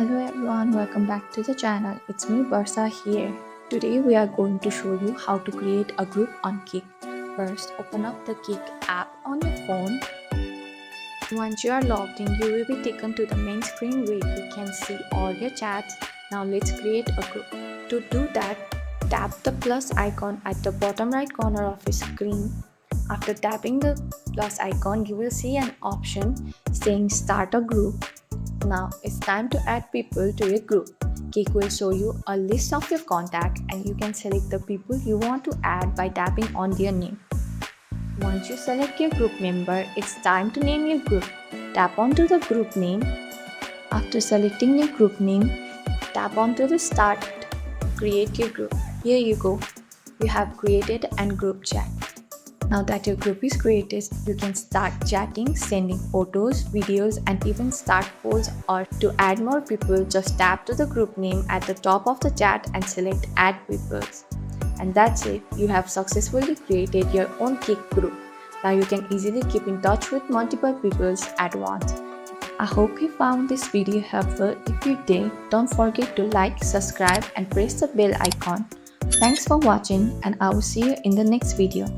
Hello everyone, welcome back to the channel. It's me Barsa here. Today we are going to show you how to create a group on Kik. First, open up the Kik app on your phone. Once you are logged in, you will be taken to the main screen where you can see all your chats. Now let's create a group. To do that, tap the plus icon at the bottom right corner of your screen. After tapping the plus icon, you will see an option saying start a group. Now it's time to add people to your group. Kik will show you a list of your contacts and you can select the people you want to add by tapping on their name. Once you select your group member, it's time to name your group. Tap onto the group name. After selecting your group name, tap onto the start, create your group. Here you go. You have created an group chat. Now that your group is created, you can start chatting, sending photos, videos, and even start polls. Or to add more people, just tap to the group name at the top of the chat and select add people. And that's it, you have successfully created your own Kik group. Now you can easily keep in touch with multiple people at once. I hope you found this video helpful. If you did, don't forget to like, subscribe, and press the bell icon. Thanks for watching, and I will see you in the next video.